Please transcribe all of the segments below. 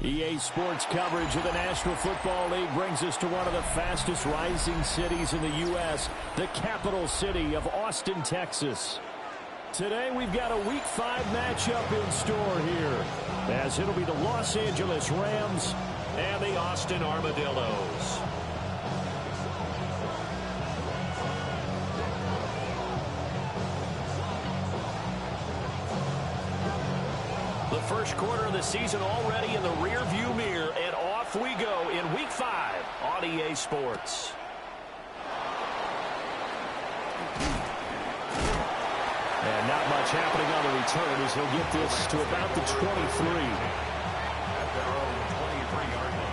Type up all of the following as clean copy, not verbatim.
EA Sports coverage of the National Football League brings us to one of the fastest rising cities in the U.S., the capital city of Austin, Texas. Today we've got a Week 5 matchup in store here, as it'll be the Los Angeles Rams and the Austin Armadillos. The first quarter of the season already in the rear-view mirror, and off we go in Week 5 on EA Sports. And not much happening on the return as he'll get this to about the 23. At their own 23-yard line.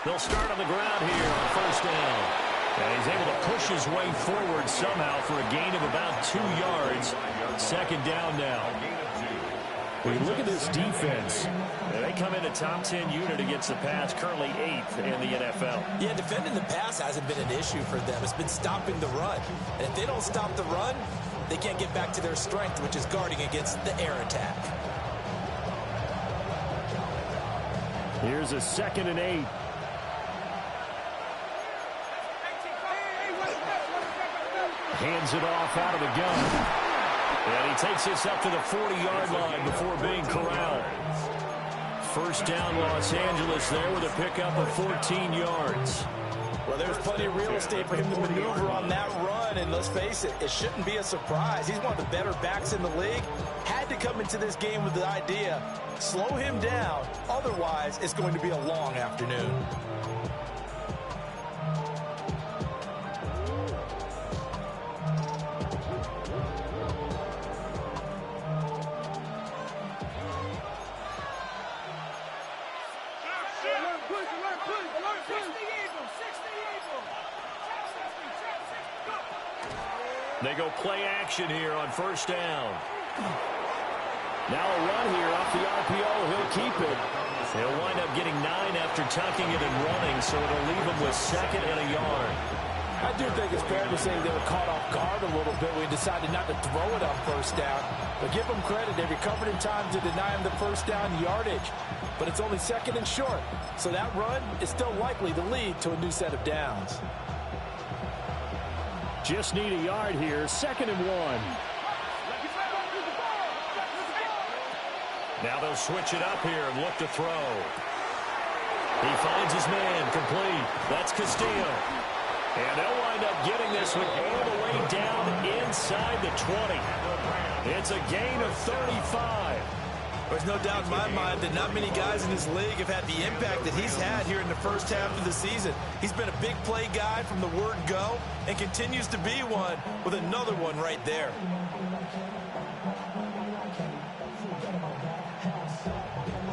They'll start on the ground here on first down. And he's able to push his way forward somehow for a gain of about 2 yards. Second down now. When you look at this defense, they come in a top 10 unit against the pass, currently 8th in the NFL. Yeah, defending the pass hasn't been an issue for them. It's been stopping the run. And if they don't stop the run, they can't get back to their strength, which is guarding against the air attack. Here's a 2nd and 8. Hands it off out of the gun. And he takes this up to the 40-yard line before being corralled. First down, Los Angeles there with a pickup of 14 yards. Well, there's plenty of real estate for him to maneuver on that run. And let's face it, it shouldn't be a surprise. He's one of the better backs in the league. Had to come into this game with the idea, slow him down. Otherwise, it's going to be a long afternoon. They go play action here on first down. Now a run here off the RPO. He'll keep it. He'll wind up getting 9 after tucking it and running, so it'll leave him with 2nd and a yard. I do think it's fair to say they were caught off guard a little bit. We decided not to throw it on first down. But give them credit. They recovered in time to deny him the first down yardage. But it's only 2nd and short. So that run is still likely to lead to a new set of downs. Just need a yard here. 2nd and 1. Now they'll switch it up here and look to throw. He finds his man complete. That's Castillo. And they'll wind up getting this one all the way down inside the 20. It's a gain of 35. There's no doubt in my mind that not many guys in this league have had the impact that he's had here in the first half of the season. He's been a big play guy from the word go and continues to be one with another one right there.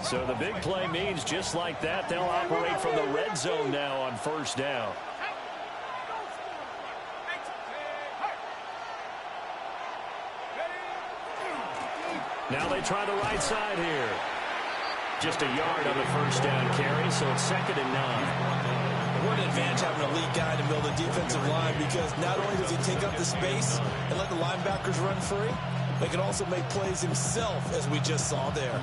So the big play means just like that, they'll operate from the red zone now on first down. Now they try the right side here. Just a yard on the first down carry, so it's 2nd and 9. What an advantage having a lead guy in the middle of the defensive line, because not only does he take up the space and let the linebackers run free, but he can also make plays himself, as we just saw there.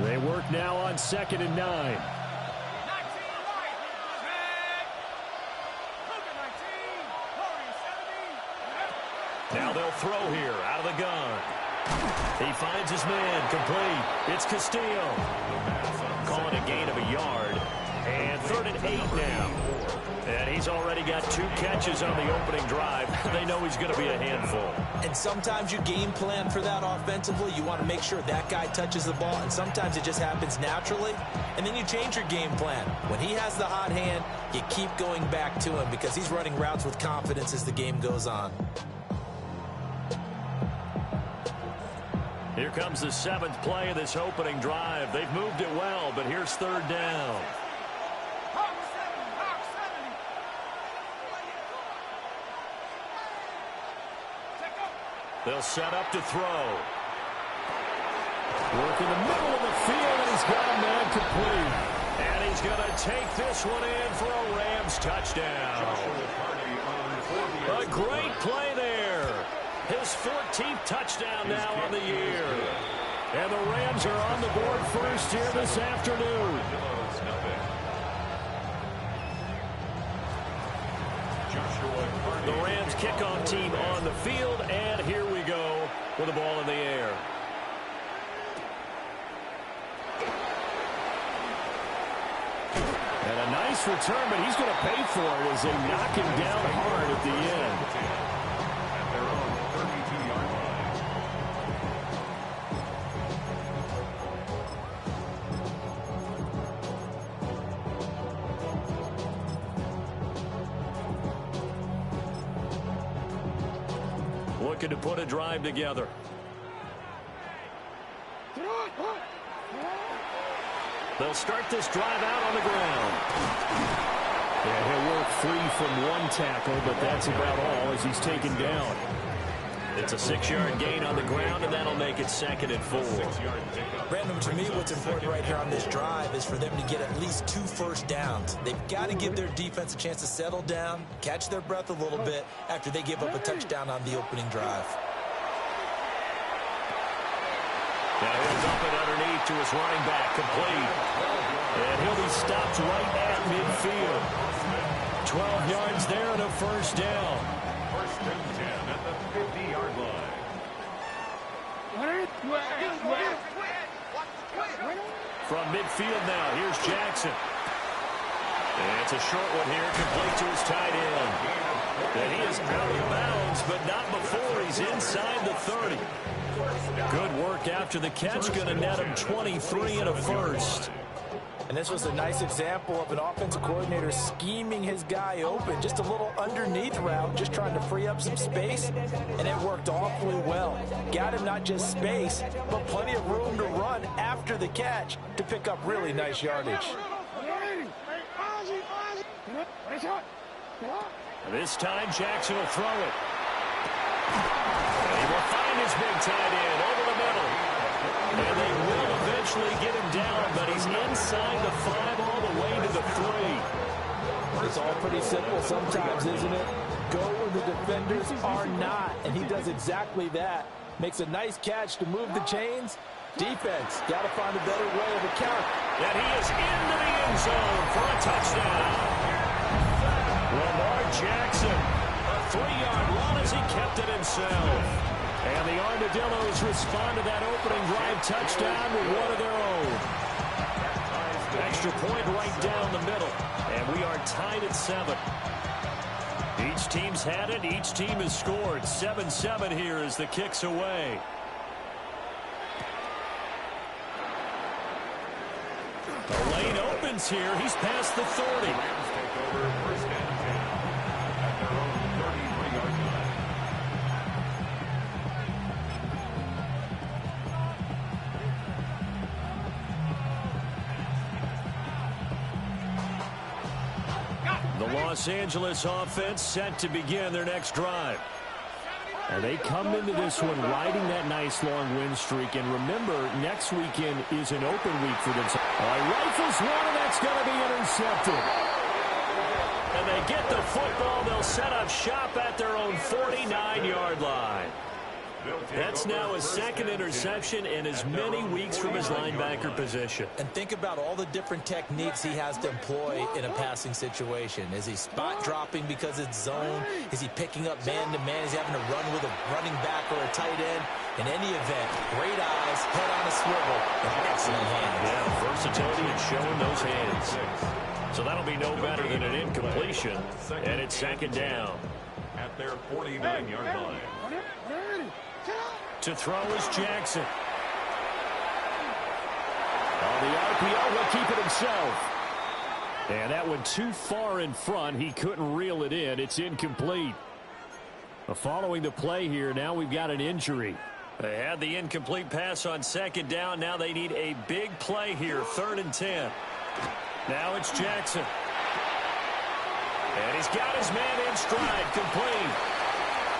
They work now on 2nd and 9. Now they'll throw here out of the gun. He finds his man complete. It's Castillo. Calling a gain of a yard. And 3rd and 8 now. And he's already got 2 catches on the opening drive. They know he's going to be a handful. And sometimes you game plan for that offensively. You want to make sure that guy touches the ball, and sometimes it just happens naturally. And then you change your game plan. When he has the hot hand, you keep going back to him because he's running routes with confidence as the game goes on. Here comes the 7th play of this opening drive. They've moved it well, but here's 3rd down. They'll set up to throw. Work in the middle of the field, and he's got a man complete. And he's going to take this one in for a Rams touchdown. A great play there. His 14th touchdown now on the year. And the Rams are on the board first here this afternoon. The Rams kickoff team on the field, and here we go with the ball in the air. And a nice return, but he's going to pay for it as they knock him down hard at the end. At their own 32-yard line. Looking to put a drive together. They'll start this drive out on the ground. Yeah, he'll work free from one tackle, but that's about all as he's taken down. It's a 6-yard gain on the ground, and that'll make it 2nd and 4. Brandon, to me, what's important right here on this drive is for them to get at least 2 first downs. They've got to give their defense a chance to settle down, catch their breath a little bit after they give up a touchdown on the opening drive. Now he'll dump it underneath to his running back, complete. And he'll be stopped right at midfield. 12 yards there and a first down. 1st and 10 at the 50-yard line. From midfield now, here's Jackson. And it's a short one here, complete to his tight end. And he is out of bounds, but not before he's inside the 30. Good work after the catch, going to net him 23 and a first. And this was a nice example of an offensive coordinator scheming his guy open. Just a little underneath route, just trying to free up some space, and it worked awfully well. Got him not just space, but plenty of room to run after the catch to pick up really nice yardage. This time, Jackson will throw it. And he will find his big tight end over the middle. And they will eventually get him down, but he's inside the 5 all the way to the 3. It's all pretty simple sometimes, isn't it? Go where the defenders are not, and he does exactly that. Makes a nice catch to move the chains. Defense, got to find a better way of account. And he is into the end zone for a touchdown. Lamar Jackson, a 3-yard run as he kept it himself. And the Armadillos respond to that opening drive touchdown with one of their own. Extra point right down the middle. And we are tied at 7. Each team's had it. Each team has scored. 7-7 here as the kick's away. The lane opens here. He's past the 30. Rams take over 1st and 10 at their own 33-yard line. The Los Angeles offense set to begin their next drive. And they come into this one riding that nice long win streak. And remember, next weekend is an open week for them. Rifles one, and that's going to be intercepted. And they get the football. They'll set up shop at their own 49-yard line. That's now his 2nd interception in as many weeks from his linebacker position. And think about all the different techniques he has to employ in a passing situation. Is he spot dropping because it's zone? Is he picking up man-to-man? Is he having to run with a running back or a tight end? In any event, great eyes, head on a swivel, and excellent hands. Yeah, versatility and showing those hands. So that'll be no better than an incompletion, and it's 2nd down. At their 49-yard line. To throw is Jackson. On the RPO, he'll keep it himself. And that one too far in front. He couldn't reel it in. It's incomplete. Following the play here, now we've got an injury. They had the incomplete pass on second down. Now they need a big play here, 3rd and 10. Now it's Jackson. And he's got his man in stride, complete.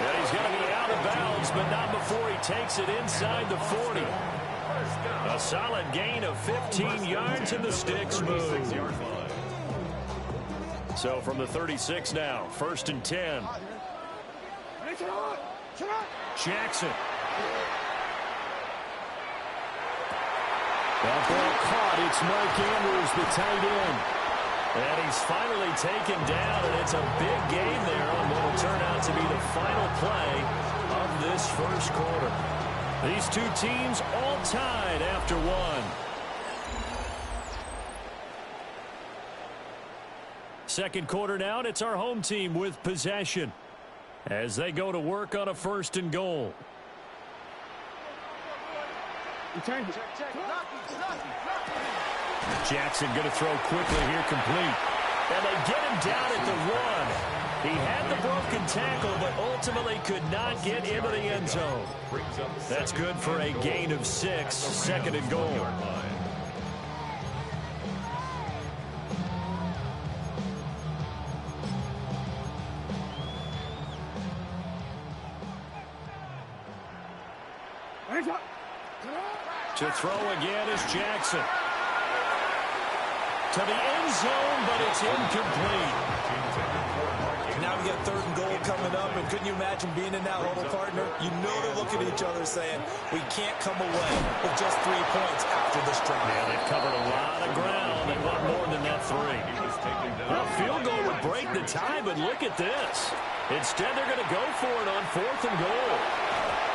And he's going to be out of bounds, but not before he takes it inside the 40. A solid gain of 15 yards, and the sticks move. So from the 36 now, 1st and 10. Jackson. That ball caught. It's Mark Andrews, the tight end. And he's finally taken down, and it's a big gain there on what will turn out to be the final play of this first quarter. These two teams all tied after one. Second quarter now, and it's our home team with possession as they go to work on a 1st and goal. Jackson going to throw quickly here, complete. And they get him down at the 1. He had the broken tackle, but ultimately could not get into the end zone. That's good for a gain of 6, 2nd and goal. To throw again is Jackson. To the end zone, but it's incomplete. Now we got 3rd and goal coming up, and couldn't you imagine being in that huddle, partner? You know to look at each other saying, we can't come away with just 3 points after this drive. Yeah, they've covered a lot of ground. They want more than that 3. A field goal would break the tie, but look at this. Instead, they're going to go for it on 4th and goal.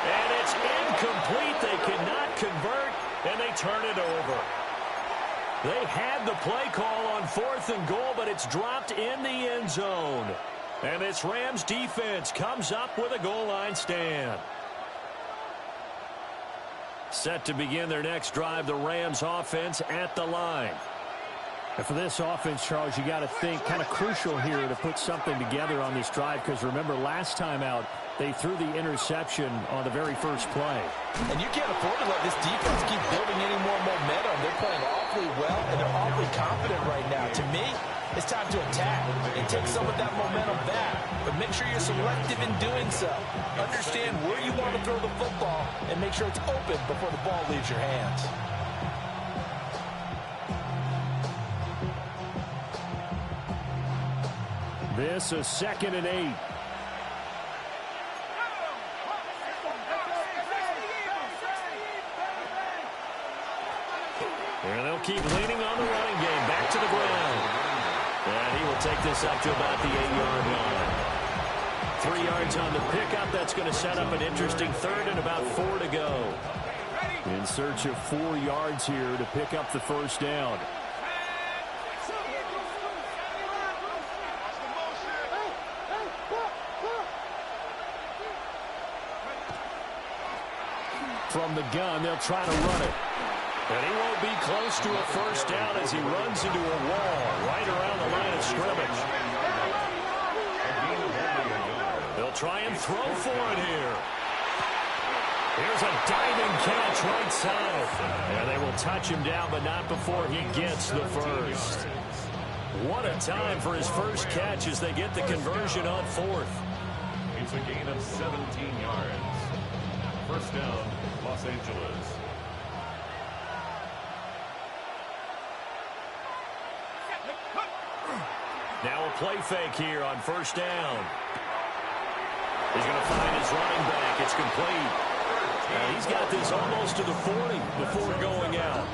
And it's incomplete. They cannot convert, and they turn it over. They had the play call on 4th and goal, but it's dropped in the end zone. And this Rams defense comes up with a goal line stand. Set to begin their next drive, the Rams offense at the line. And for this offense, Charles, you got to think kind of crucial here to put something together on this drive, because remember last time out, they threw the interception on the very first play. And you can't afford to let this defense keep building any more momentum. They're playing awfully well, and they're awfully confident right now. To me, it's time to attack and take some of that momentum back. But make sure you're selective in doing so. Understand where you want to throw the football and make sure it's open before the ball leaves your hands. This is 2nd and 8. And they'll keep leaning on the running game. Back to the ground. And he will take this up to about the 8-yard line. 3 yards on the pickup. That's going to set up an interesting 3rd and about 4 to go. In search of 4 yards here to pick up the 1st down. From the gun, they'll try to run it. And he won't be close to a 1st down as he runs into a wall right around the line of scrimmage. They'll try and throw for it here. Here's a diving catch right side. And they will touch him down, but not before he gets the 1st. What a time for his first catch as they get the conversion on 4th. It's a gain of 17 yards. 1st down, Los Angeles. Now a play fake here on 1st down. He's going to find his running back. It's complete. He's got this almost to the 40 before going out.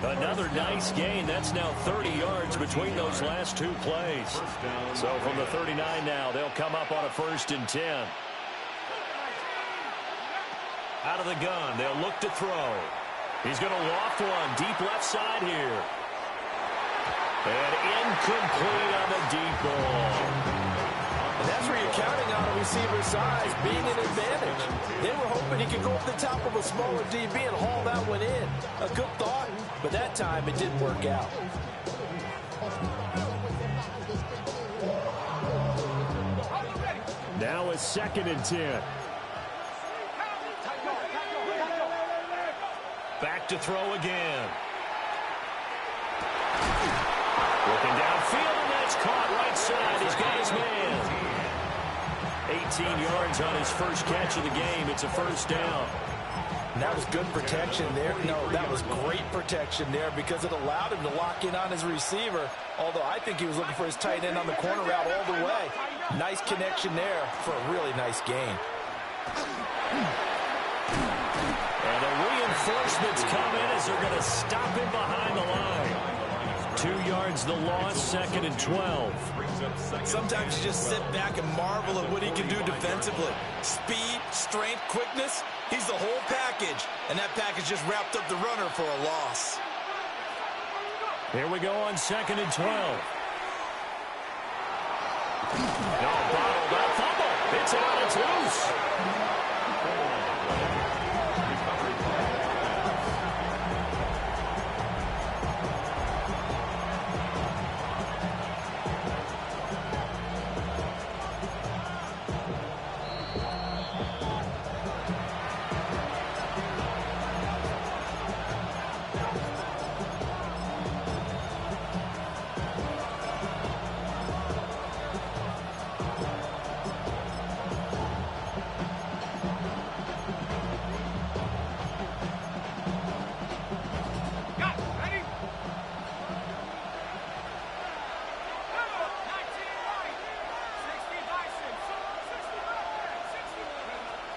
Another nice gain. That's now 30 yards between those last 2 plays. So from the 39 now, they'll come up on a 1st and 10. Out of the gun, they'll look to throw. He's going to loft one deep left side here. And incomplete on the deep ball. And that's where you're counting on a receiver's size being an advantage. They were hoping he could go up the top of a smaller DB and haul that one in. A good thought, but that time it didn't work out. Now a 2nd and 10. look to throw again. Looking downfield, and that's caught right side. He's got his man. 18 yards on his first catch of the game. It's a first down. And that was good protection there. No, that was great protection there because it allowed him to lock in on his receiver, although I think he was looking for his tight end on the corner route all the way. Nice connection there for a really nice gain. And the reinforcements come in as they're going to stop him behind the line. 2 yards the loss, 2nd and 12. Sometimes you just sit back and marvel at what he can do defensively. Speed, strength, quickness, he's the whole package. And that package just wrapped up the runner for a loss. Here we go on 2nd and 12. No, bottled up, fumble. It's out, it's loose.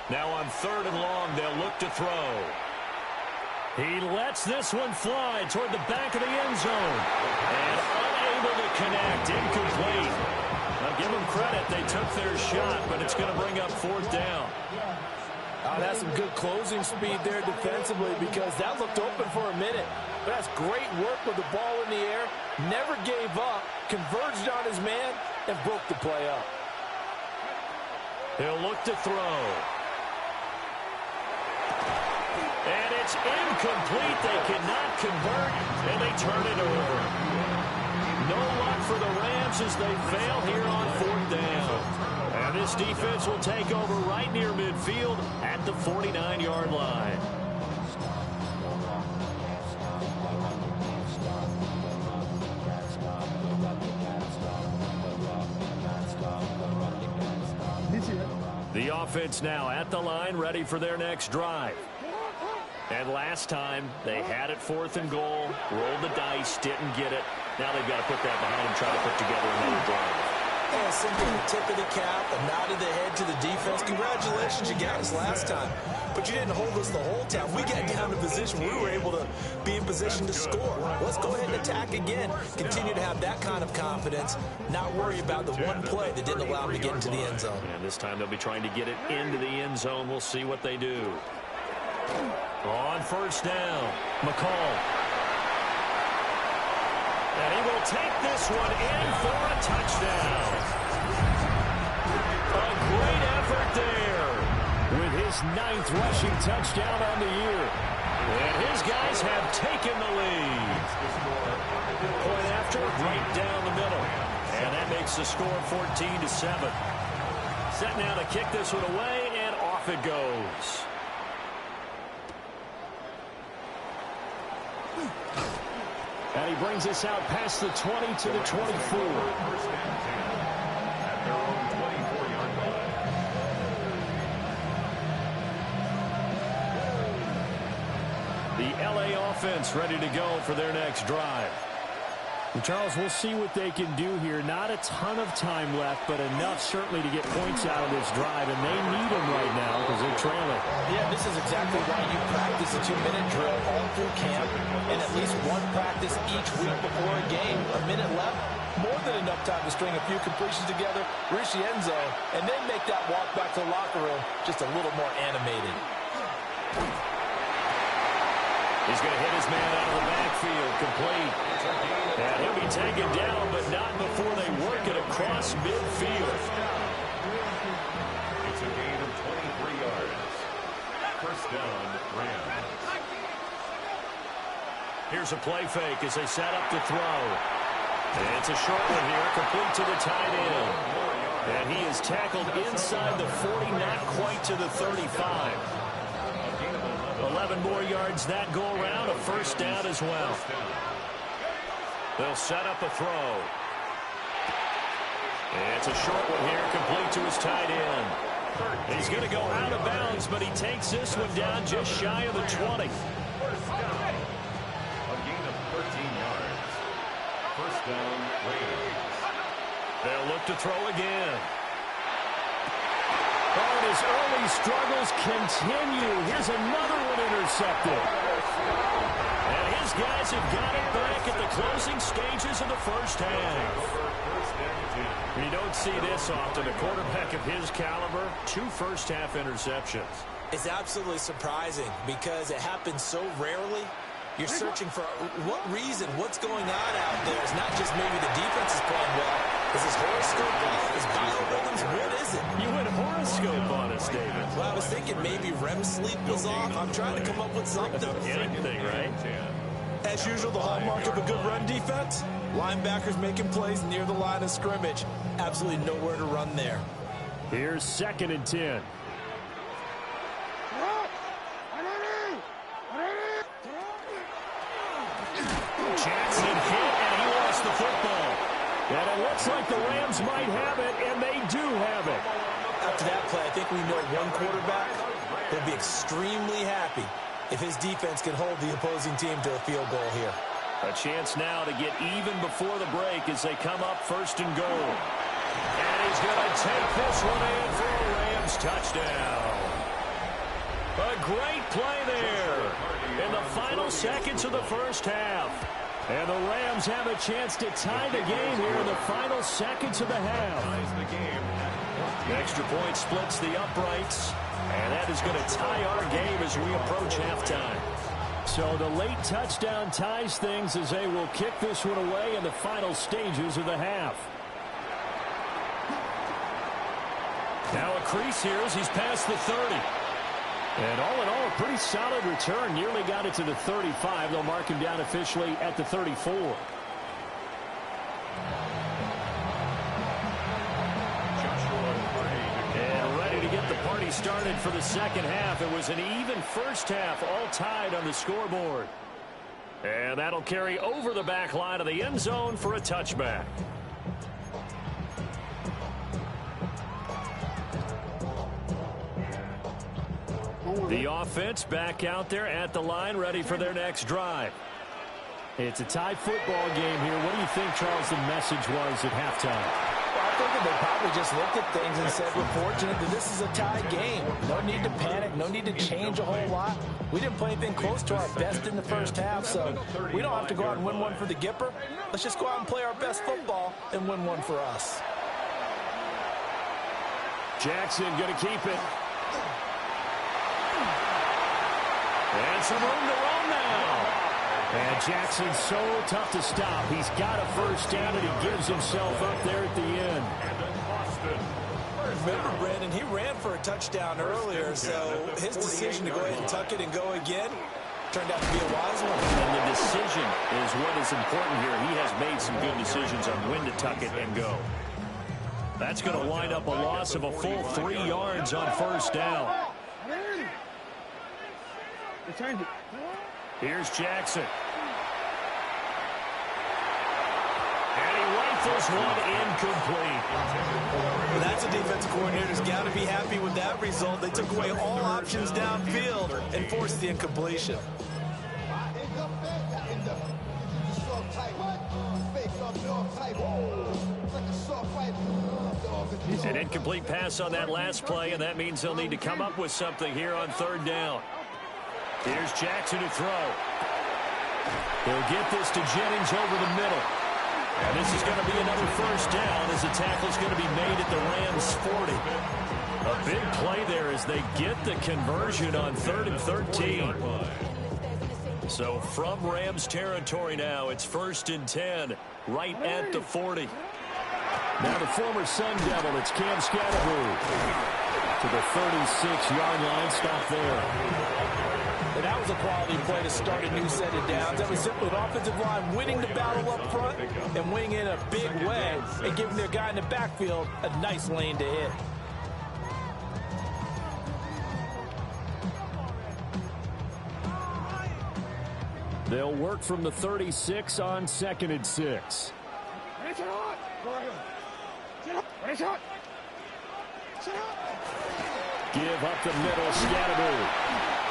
Now on 3rd and long, they'll look to throw. He lets this one fly toward the back of the end zone. And unable to connect, incomplete. Now give them credit, they took their shot, but it's going to bring up 4th down. That's some good closing speed there defensively because that looked open for a minute. But that's great work with the ball in the air. Never gave up, converged on his man, and broke the play up. He'll look to throw. And it's incomplete. They cannot convert, and they turn it over. No luck for the Rams as they fail here on 4th down. And this defense will take over right near midfield at the 49-yard line. The offense now at the line, ready for their next drive. And last time, they had it 4th and goal, rolled the dice, didn't get it. Now they've got to put that behind and try to put together another drive. Yeah, simply the tip of the cap, a nod of the head to the defense. Congratulations, you got us last time. But you didn't hold us the whole time. We got down to position. We were able to be in position to score. Let's go ahead and attack again. Continue to have that kind of confidence, not worry about the one play that didn't allow them to get into the end zone. And this time they'll be trying to get it into the end zone. We'll see what they do. On 1st down, McCall. And he will take this one in for a touchdown. A great effort there with his 9th rushing touchdown on the year. And his guys have taken the lead. Point after, right down the middle. And that makes the score 14-7. Set now to kick this one away, and off it goes. And he brings us out past the 20 to the 24. The LA offense ready to go for their next drive. And Charles, we'll see what they can do here. Not a ton of time left, but enough certainly to get points out of this drive, and they need them right now because they're trailing. Yeah, this is exactly why you practice a 2-minute drill all through camp and at least one practice each week before a game. A minute left, more than enough time to string a few completions together, reach the end zone, and then make that walk back to the locker room just a little more animated. He's going to hit his man out of the backfield, complete. And he'll be taken down, but not before they work it across midfield. It's a gain of 23 yards. 1st down, Rams. Here's a play fake as they set up to throw. And it's a short one here, complete to the tight end. And he is tackled inside the 40, not quite to the 35. A 11 more yards that go around, a first down as well. They'll set up a throw. It's a short one here, complete to his tight end. He's going to go out of bounds, but he takes this one down just shy of the 20. First down. A gain of 13 yards. First down, Rams. They'll look to throw again. Oh, and his early struggles continue. Here's another one intercepted. And his guys have got it back at the closing stages of the first half. You don't see this often. A quarterback of his caliber, 2 first-half interceptions. It's absolutely surprising because it happens so rarely. You're searching for what reason, what's going on out there. It's not just maybe the defense is playing well. Is his horoscope off? Is biorhythms? What is it? You went horoscope on us, David. Well, I was thinking maybe REM sleep was off. I'm trying to come up with something. Anything, right? As usual, the hallmark of a good run defense, linebackers making plays near the line of scrimmage. Absolutely nowhere to run there. Here's 2nd and 10. Jackson hit, and he lost the football. And it looks like the Rams might have it, and they do have it. After that play, I think we know one quarterback will be extremely happy if his defense can hold the opposing team to a field goal here. A chance now to get even before the break as they come up 1st and goal. And he's going to take this one in for a Rams touchdown. A great play there in the final seconds of the first half. And the Rams have a chance to tie the game here in the final seconds of the half. The extra point splits the uprights, and that is going to tie our game as we approach halftime. So the late touchdown ties things as they will kick this one away in the final stages of the half. Now a crease here as he's past the 30. And all in all, a pretty solid return. Nearly got it to the 35. They'll mark him down officially at the 34. And ready to get the party started for the second half. It was an even first half, all tied on the scoreboard. And that'll carry over the back line of the end zone for a touchback. The offense back out there at the line, ready for their next drive. It's a tie football game here. What do you think, Charles, the message was at halftime? Well, I think they probably just looked at things and said, we're fortunate that this is a tie game. No need to panic. No need to change a whole lot. We didn't play anything close to our best in the first half, so we don't have to go out and win one for the Gipper. Let's just go out and play our best football and win one for us. Jackson going to keep it. And some room to run now. And Jackson's so tough to stop. He's got a first down, and he gives himself up there at the end. Remember, Brandon, he ran for a touchdown earlier, so his decision to go ahead and tuck it and go again turned out to be a wise one. And the decision is what is important here. He has made some good decisions on when to tuck it and go. That's going to wind up a loss of a full 3 yards on first down. Here's Jackson. And he rifles one incomplete. Well, that's a defensive coordinator who's got to be happy with that result. They took away all options downfield and forced the incompletion. An incomplete pass on that last play, and that means they'll need to come up with something here on third down. Here's Jackson to throw. He'll get this to Jennings over the middle. And this is going to be another first down as the tackle's going to be made at the Rams' 40. A big play there as they get the conversion on 3rd and 13. So from Rams territory now, it's 1st and 10, right at the 40. Now the former Sun Devil, it's Cam Scatterbury to the 36-yard line. Stop there. And that was a quality play to start a new set of downs. That was simply an offensive line winning the battle up front and winning in a big way and giving their guy in the backfield a nice lane to hit. They'll work from the 36 on 2nd and 6. Give up the middle, Scatterboo.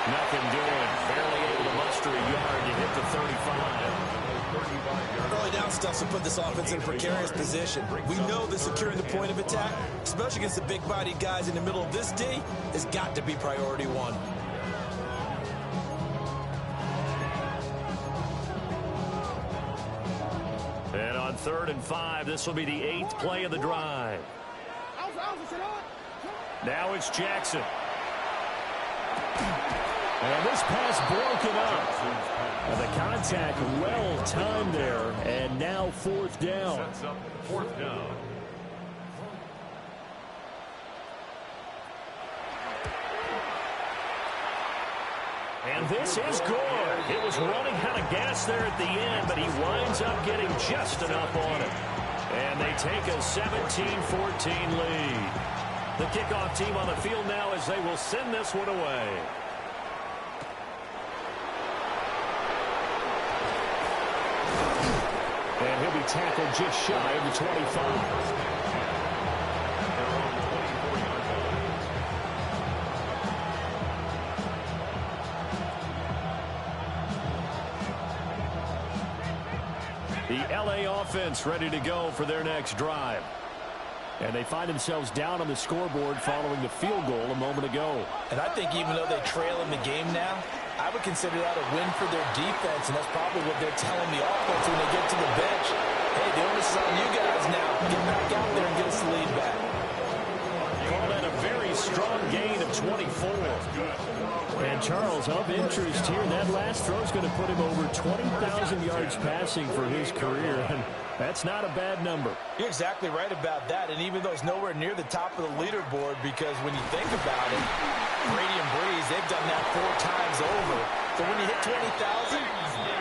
Nothing doing. Barely able to muster a yard to hit the 35. Early down stuff to put this offense in a precarious position. We know that securing the point of attack, especially against the big-bodied guys in the middle of this D, has got to be priority one. And on 3rd and 5, this will be the 8th play of the drive. Now it's Jackson. And this pass broken up. And the contact well timed there. And now 4th down. Sets up 4th down. And this is good. It was running out of gas there at the end, but he winds up getting just enough on it. And they take a 17-14 lead. The kickoff team on the field now as they will send this one away. And he'll be tackled just shy of the 25. The LA offense ready to go for their next drive. And they find themselves down on the scoreboard following the field goal a moment ago. And I think even though they trail in the game now, I would consider that a win for their defense, and that's probably what they're telling the offense when they get to the bench. Hey, the onus is on you guys now. Get back out there and get us the lead back. Call that a very strong gain of 24. And Charles, of interest here, that last throw is going to put him over 20,000 yards passing for his career. And that's not a bad number. You're exactly right about that. And even though it's nowhere near the top of the leaderboard, because when you think about it, Brady and Breeze, they've done that 4 times over. So when you hit 20,000,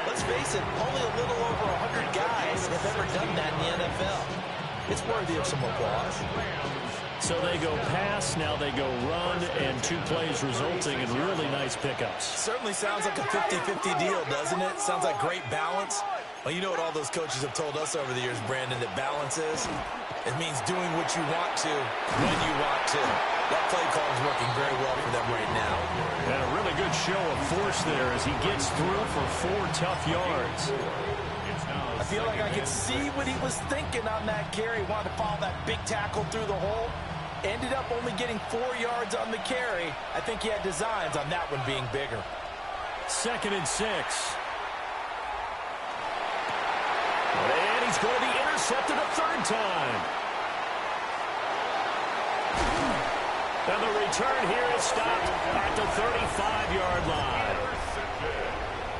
let's face it, only a little over 100 guys have ever done that in the NFL. It's worthy of some applause. So they go pass, now they go run, and 2 plays resulting in really nice pickups. Certainly sounds like a 50-50 deal, doesn't it? Sounds like great balance. Well, you know what all those coaches have told us over the years, Brandon, that balance is? It means doing what you want to, when you want to. That play call is working very well for them right now. And a really good show of force there as he gets through for 4 tough yards. I feel like I could see what he was thinking on that carry. Wanted to follow that big tackle through the hole. Ended up only getting 4 yards on the carry. I think he had designs on that one being bigger. 2nd and 6. And he's going to be intercepted a 3rd time. And the return here is stopped at the 35-yard line.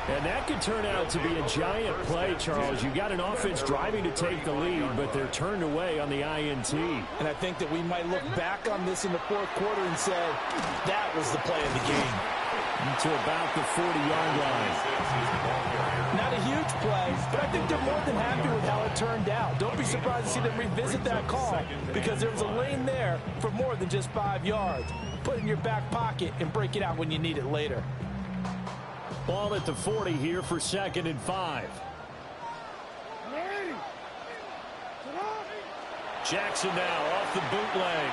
And that could turn out to be a giant play, Charles. You got an offense driving to take the lead, but they're turned away on the INT. And I think that we might look back on this in the 4th quarter and say, that was the play of the game. To about the 40-yard line. Not a huge play, but I think they're more than happy with how it turned out. Don't be surprised to see them revisit that call, because there was a lane there for more than just 5 yards. Put it in your back pocket and break it out when you need it later. Ball at the 40 here for 2nd and 5. Jackson now off the bootleg.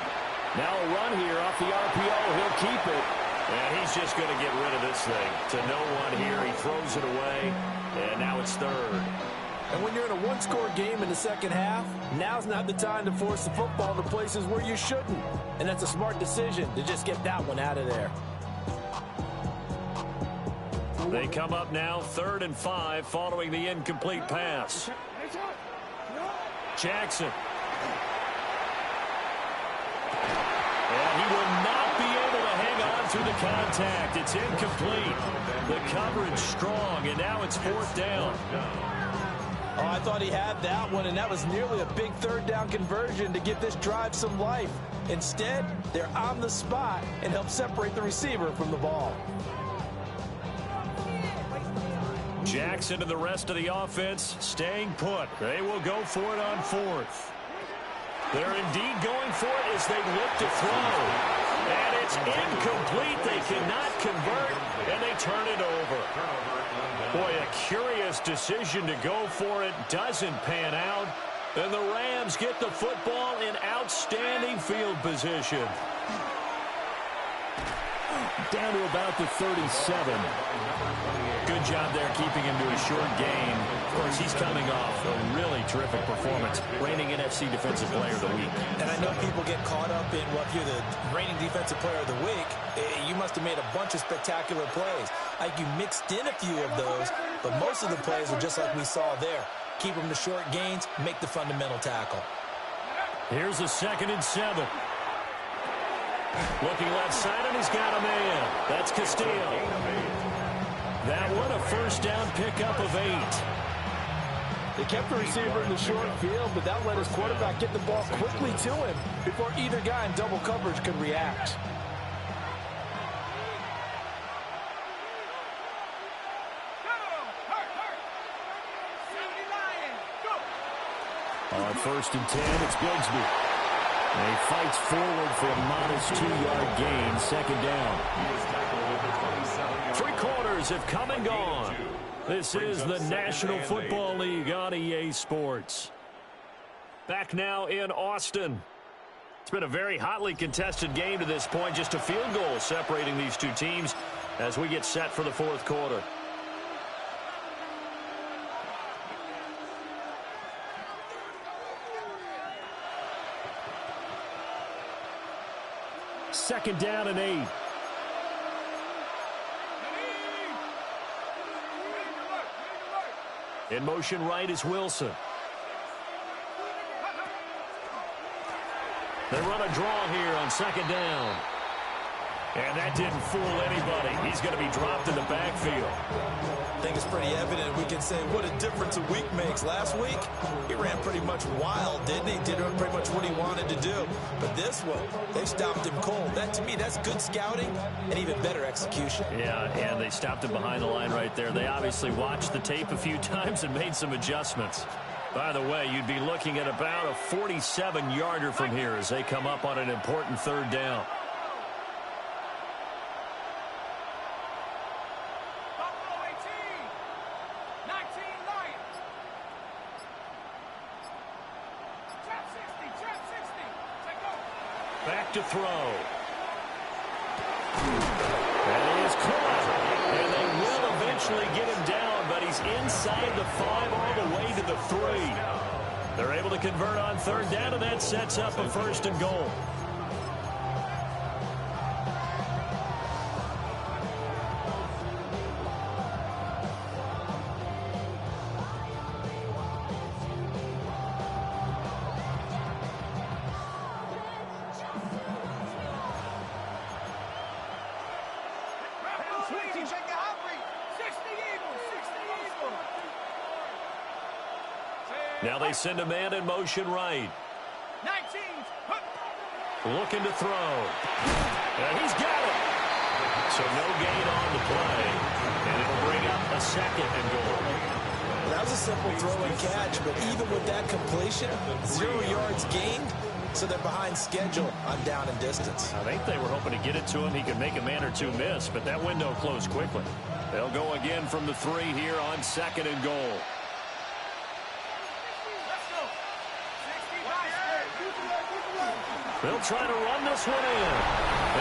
Now a run here off the RPO. He'll keep it. And he's just going to get rid of this thing. To no one here. He throws it away. And now it's 3rd. And when you're in a 1-score game in the second half, now's not the time to force the football to places where you shouldn't. And that's a smart decision to just get that one out of there. They come up now 3rd and 5 following the incomplete pass. Jackson. And he will not be able to hang on through the contact. It's incomplete. The coverage strong, and now it's 4th down. Oh, I thought he had that one, and that was nearly a big 3rd down conversion to give this drive some life. Instead, they're on the spot and help separate the receiver from the ball. Jackson and the rest of the offense staying put. They will go for it on 4th. They're indeed going for it as they look to throw. And it's incomplete. They cannot convert, and they turn it over. Boy, a curious decision to go for it. Doesn't pan out. And the Rams get the football in outstanding field position. Down to about the 37. Good job there keeping him to a short gain. Of course, he's coming off a really terrific performance, reigning NFC Defensive Player of the Week. And I know people get caught up in, well, if you're the reigning Defensive Player of the Week, you must have made a bunch of spectacular plays. I think you mixed in a few of those, but most of the plays are just like we saw there. Keep them to short gains, make the fundamental tackle. Here's a 2nd and 7. Looking left side, and he's got a man. That's Castillo. That one, a first down pickup of 8. They kept the receiver in the short field, but that let his quarterback get the ball quickly to him before either guy in double coverage could react. On 1st and 10, it's Bigsby. And he fights forward for a modest 2-yard gain, 2nd down. 3 quarters have come and gone. This is the National Football League on EA Sports. Back now in Austin. It's been a very hotly contested game to this point. Just a field goal separating these two teams as we get set for the 4th quarter. Second down and 8. In motion right is Wilson. They run a draw here on 2nd down. And that didn't fool anybody. He's going to be dropped in the backfield. I think it's pretty evident. We can say what a difference a week makes. Last week, he ran pretty much wild, didn't he? Did pretty much what he wanted to do. But this one, they stopped him cold. That, to me, that's good scouting and even better execution. Yeah, and they stopped him behind the line right there. They obviously watched the tape a few times and made some adjustments. By the way, you'd be looking at about a 47-yarder from here as they come up on an important 3rd down. Back to throw. That is caught. And they will eventually get him down, but he's inside the 5 all the way to the 3. They're able to convert on 3rd down, and that sets up a 1st and goal. Now they send a man in motion right. 19. Looking to throw. And he's got it. So no gain on the play. And it'll bring up a 2nd and goal. That was a simple throw and catch, but even with that completion, 0 yards gained, so they're behind schedule on down and distance. I think they were hoping to get it to him. He could make a man or two miss, but that window closed quickly. They'll go again from the 3 here on 2nd and goal. They'll try to run this one in.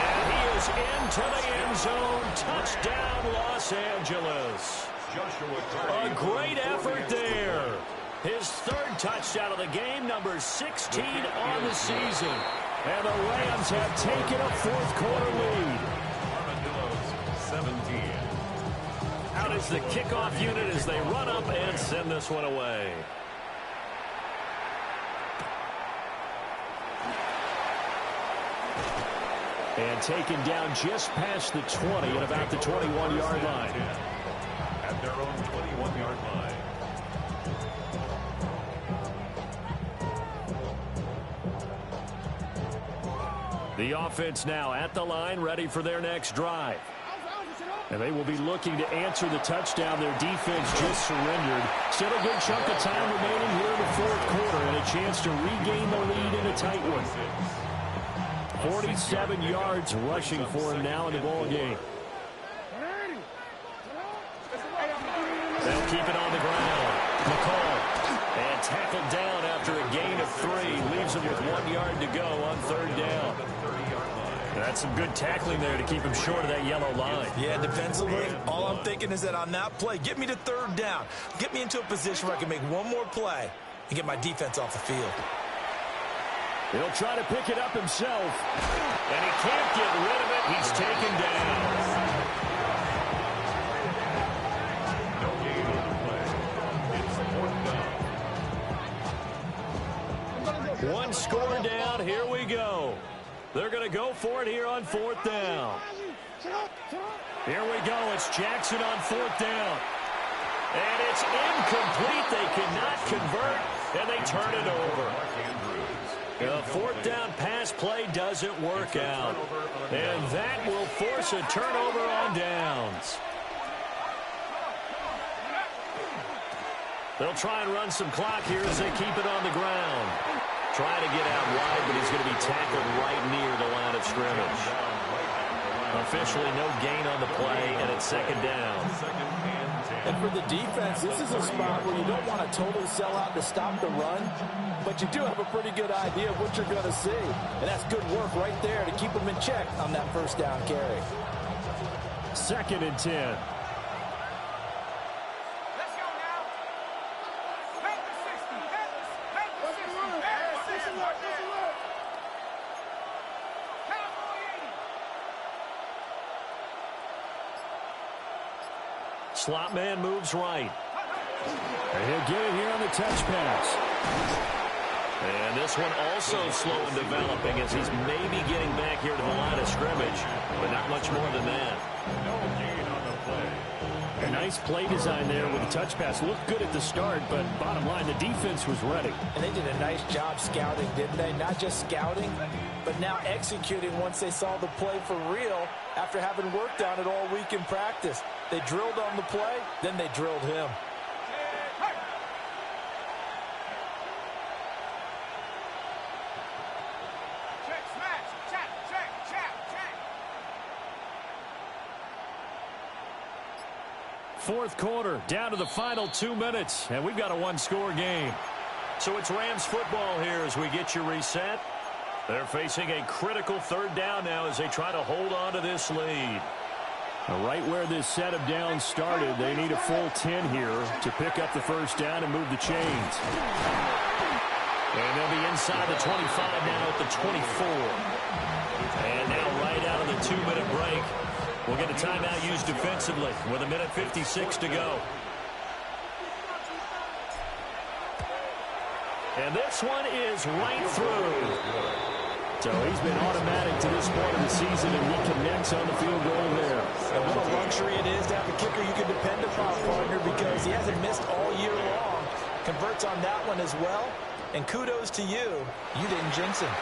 And he is into the end zone. Touchdown, Los Angeles. A great effort there. His 3rd touchdown of the game, number 16 on the season. And the Rams have taken a 4th quarter lead. Out is the kickoff unit as they run up and send this one away. And taken down just past the 20 at about the 21-yard line. At their own 21-yard line. The offense now at the line, ready for their next drive. And they will be looking to answer the touchdown. Their defense just surrendered. Still a good chunk of time remaining here in the 4th quarter and a chance to regain the lead in a tight one. 47 yards rushing for him now in the ball game. They'll keep it on the ground. McCall. And tackled down after a gain of 3. Leaves him with 1 yard to go on 3rd down. That's some good tackling there to keep him short of that yellow line. Yeah, defensively, all I'm thinking is that on that play, get me to 3rd down. Get me into a position where I can make one more play and get my defense off the field. He'll try to pick it up himself. And he can't get rid of it. He's taken down. No gain on the play. It's 4th down. One score down. Here we go. They're going to go for it here on 4th down. Here we go. It's Jackson on 4th down. And it's incomplete. They cannot convert, and they turn it over. The 4th down pass play doesn't work out. And that will force a turnover on downs. They'll try and run some clock here as they keep it on the ground. Trying to get out wide, but he's going to be tackled right near the line of scrimmage. Officially no gain on the play, and it's 2nd down. And for the defense, this is a spot where you don't want to totally sell out to stop the run, but you do have a pretty good idea of what you're going to see. And that's good work right there to keep them in check on that 1st down carry. 2nd and 10. Slot man moves right. And he'll get it here on the touch pass. And this one also slow in developing as he's maybe getting back here to the line of scrimmage, but not much more than that. No gain on the play. A nice play design there with the touch pass. Looked good at the start, but bottom line, the defense was ready. And they did a nice job scouting, didn't they? Not just scouting, but now executing once they saw the play for real after having worked on it all week in practice. They drilled on the play, then they drilled him. Fourth quarter, down to the final 2 minutes, and we've got a one-score game. So it's Rams football here as we get you reset. They're facing a critical 3rd down now as they try to hold on to this lead. Right where this set of downs started, they need a full 10 here to pick up the 1st down and move the chains. And they'll be inside the 25 now at the 24. And now right out of the 2-minute break, we'll get a timeout used defensively with 1:56 to go. And this one is right through. So he's been automatic to this point of the season, and he connects on the field goal there. And what a luxury it is to have a kicker you can depend upon, partner, because he hasn't missed all year long. Converts on that one as well. And kudos to you. You didn't jinx him.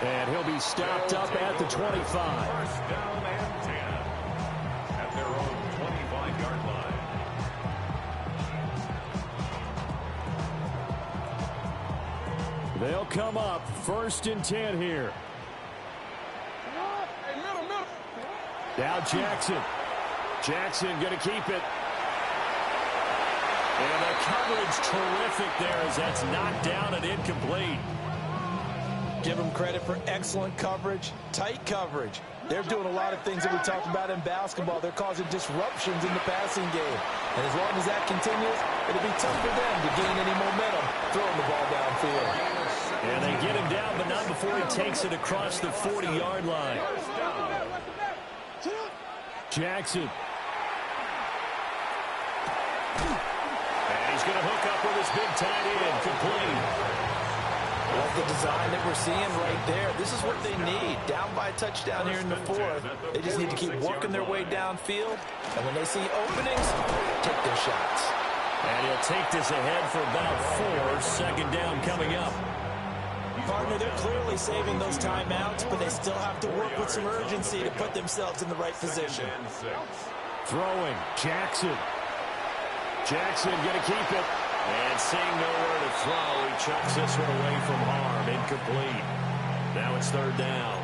And he'll be stopped up at the 25. 1st down and 10 at their own 25-yard line. They'll come up 1st and 10 here. Now Jackson. Jackson going to keep it. And the coverage terrific there as that's knocked down and incomplete. Give them credit for excellent coverage, tight coverage. They're doing a lot of things that we talked about in basketball. They're causing disruptions in the passing game. And as long as that continues, it'll be tough for them to gain any momentum throwing the ball downfield. And they get him down, but not before he takes it across the 40-yard line. Jackson. And he's going to hook up with his big tight end, complete. Like the design that we're seeing right there. This is what they need. Down by a touchdown here in the 4th. They just need to keep working their way downfield. And when they see openings, take their shots. And he'll take this ahead for about 4. 2nd down coming up. Partner, they're clearly saving those timeouts, but they still have to work with some urgency to put themselves in the right position. Throwing, Jackson. Jackson going to keep it. And seeing nowhere to throw, he chucks this one away from harm. Incomplete. Now it's third down.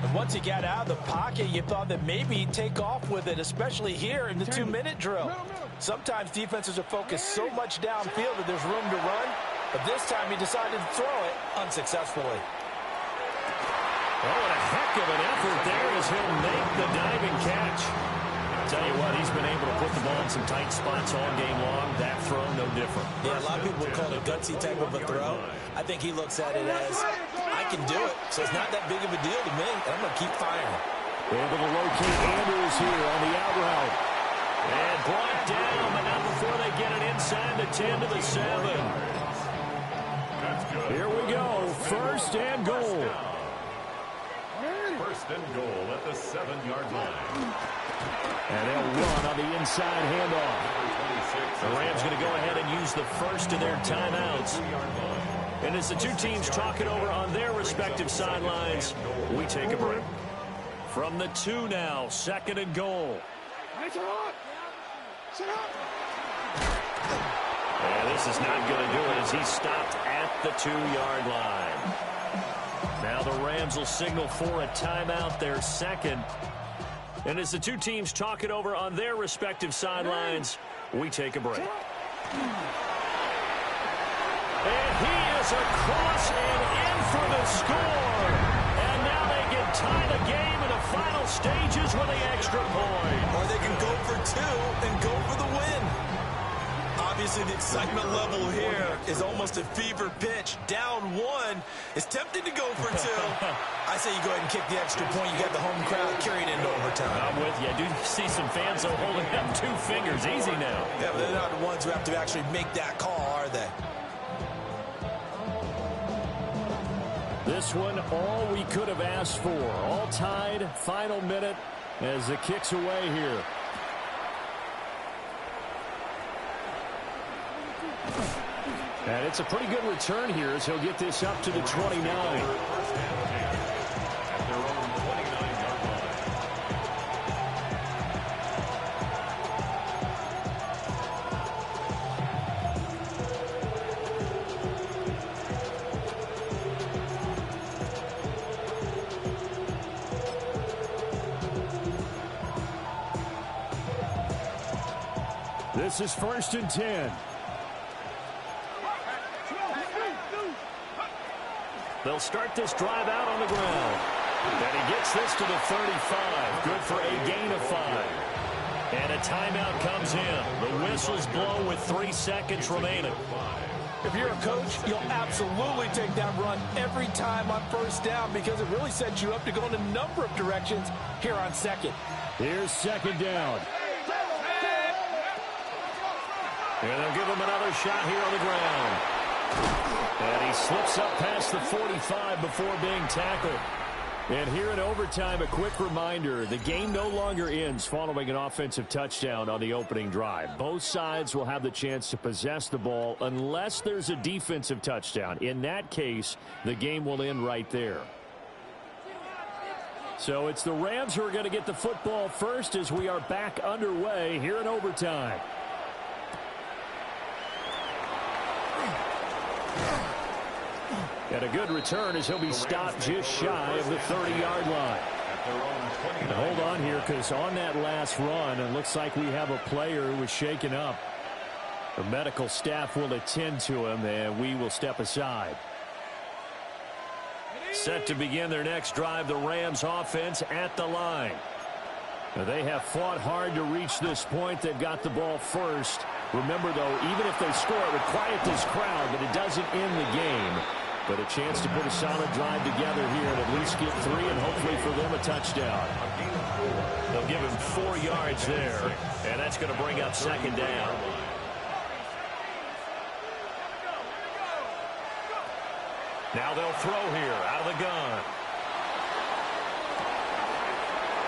And once he got out of the pocket, you thought that maybe he'd take off with it, especially here in the 2-minute drill. Sometimes defenses are focused so much downfield that there's room to run, but this time he decided to throw it unsuccessfully. Oh, and a heck of an effort there as he'll make the diving catch. Tell you what, he's been able to put the ball in some tight spots all game long. That throw, no different. Yeah, a lot of people would call it a gutsy type of a throw. I think he looks at it as, I can do it, so it's not that big of a deal to me, and I'm going to keep firing. Able to locate Andrews here on the out route. And brought down, but not before they get it inside the 10 to the 7. Here we go, first and goal. First and goal at the 7-yard line. And they'll run on the inside handoff. The Rams going to go ahead and use the first of their timeouts. And as the two teams talk it over on their respective sidelines, we take a break. From the 2 now, second and goal. And this is not going to do it as he stopped at the 2-yard line. Now the Rams will signal for a timeout, their second. And as the two teams talk it over on their respective sidelines, we take a break. And he is across and in for the score. And now they can tie the game in the final stages with the extra point. Or they can go for 2 and go for the win. Obviously, the excitement level here is almost a fever pitch. Down 1. It's tempting to go for 2. I say you go ahead and kick the extra point. You got the home crowd carrying into overtime. I'm with you. I do see some fans though holding up 2 fingers. Easy now. Yeah, but they're not the ones who have to actually make that call, are they? This one, all we could have asked for. All tied, final minute as the kick's away here. And it's a pretty good return here as he'll get this up to the 29. This is first and 10. They'll start this drive out on the ground. And he gets this to the 35. Good for a gain of 5. And a timeout comes in. The whistles blow with 3 seconds remaining. If you're a coach, you'll absolutely take that run every time on first down because it really sets you up to go in a number of directions here on second. Here's second down. And they'll give him another shot here on the ground. And he slips up past the 45 before being tackled. And here in overtime, a quick reminder, the game no longer ends following an offensive touchdown on the opening drive. Both sides will have the chance to possess the ball unless there's a defensive touchdown. In that case, the game will end right there. So it's the Rams who are going to get the football first as we are back underway here in overtime. And a good return as he'll be stopped just shy of the 30-yard line. And hold on here because on that last run, it looks like we have a player who was shaken up. The medical staff will attend to him, and we will step aside. Set to begin their next drive, the Rams offense at the line. Now, they have fought hard to reach this point. They've got the ball first. Remember, though, even if they score, it would quiet this crowd, but it doesn't end the game. But a chance to put a solid drive together here and at least get 3 and hopefully for them a touchdown. They'll give him 4 yards there, and that's going to bring up second down. Now they'll throw here out of the gun.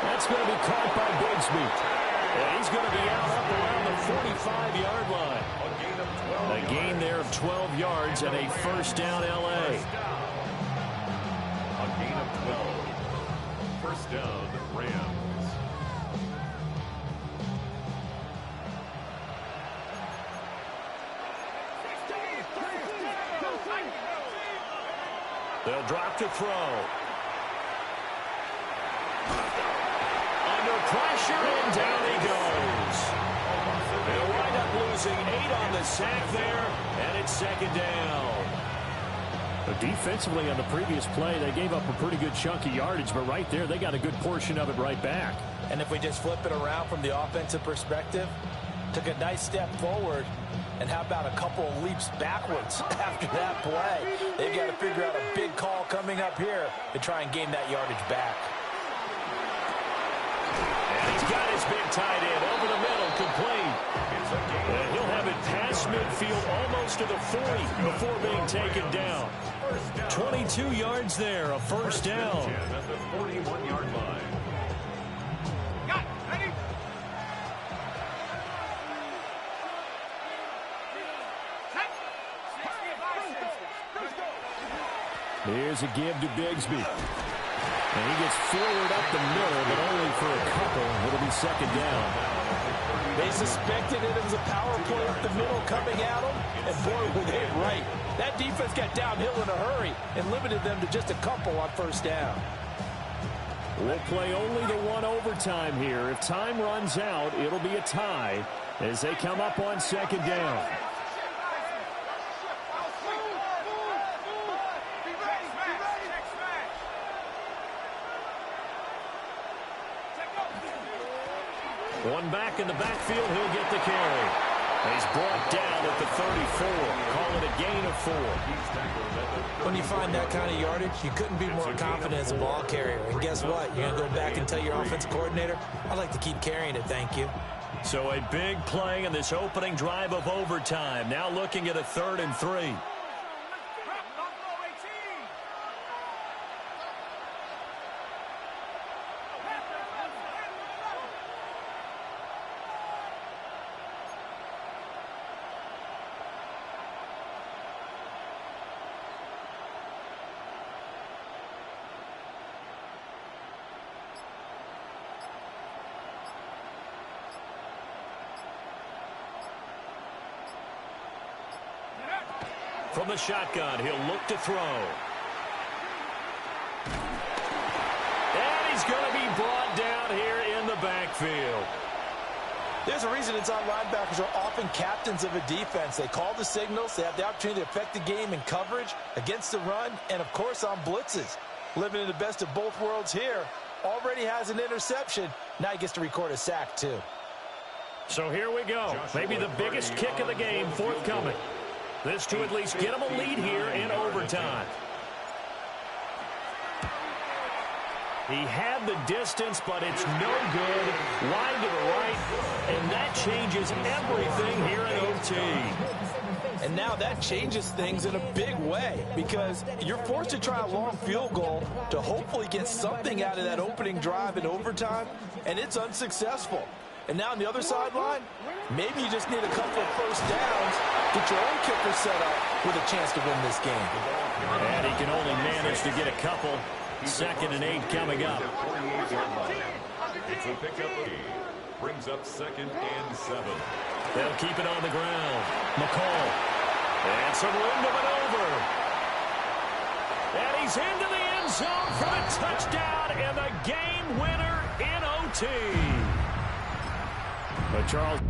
That's going to be caught by Bigsby. And he's going to be out up around the 45-yard line. A gain there of 12 yards and a first down L.A. A gain of 12. First down, Rams. They'll drop to throw. Under pressure, and down he goes. They'll wind up losing 8 on the sack there, and it's second down. Defensively on the previous play, they gave up a pretty good chunk of yardage, but right there, they got a good portion of it right back. And if we just flip it around from the offensive perspective, took a nice step forward, and how about a couple of leaps backwards after that play? They've got to figure out a big call coming up here to try and gain that yardage back. And he's got his big tight end over the middle, complete. And he'll have it past midfield almost to the 40 before being taken down. 22 yards there, a first down. At the 41-yard line. Here's a give to Bigsby. And he gets forward up the middle, but only for a couple. It'll be second down. They suspected it was a power play up the middle coming at them, and boy, were they right. That defense got downhill in a hurry and limited them to just a couple on first down. We'll play only the one overtime here. If time runs out, it'll be a tie as they come up on second down. One back in the backfield, he'll get the carry. He's brought down at the 34. Call it a gain of 4. When you find that kind of yardage, you couldn't be more confident as a ball carrier. And guess what? You're going to go back and tell your offensive coordinator, I'd like to keep carrying it, thank you. So a big play in this opening drive of overtime. Now looking at a 3rd and 3. From the shotgun, he'll look to throw. And he's going to be brought down here in the backfield. There's a reason inside linebackers are often captains of a defense. They call the signals. They have the opportunity to affect the game in coverage, against the run, and, of course, on blitzes. Living in the best of both worlds here. Already has an interception. Now he gets to record a sack, too. So here we go. Maybe the biggest kick of the game forthcoming. This to at least get him a lead here in overtime. He had the distance, but it's no good. Wide to the right, and that changes everything here in OT. And now that changes things in a big way, because you're forced to try a long field goal to hopefully get something out of that opening drive in overtime, and it's unsuccessful. And now on the other sideline, maybe you just need a couple of first downs, get your own kicker set up with a chance to win this game. And he can only manage to get a couple. 2nd and 8 coming up. It's a pickup. Brings up 2nd and 7. They'll keep it on the ground. McCall. And some room to maneuver. And he's into the end zone for a touchdown and the game winner in OT. But Charles...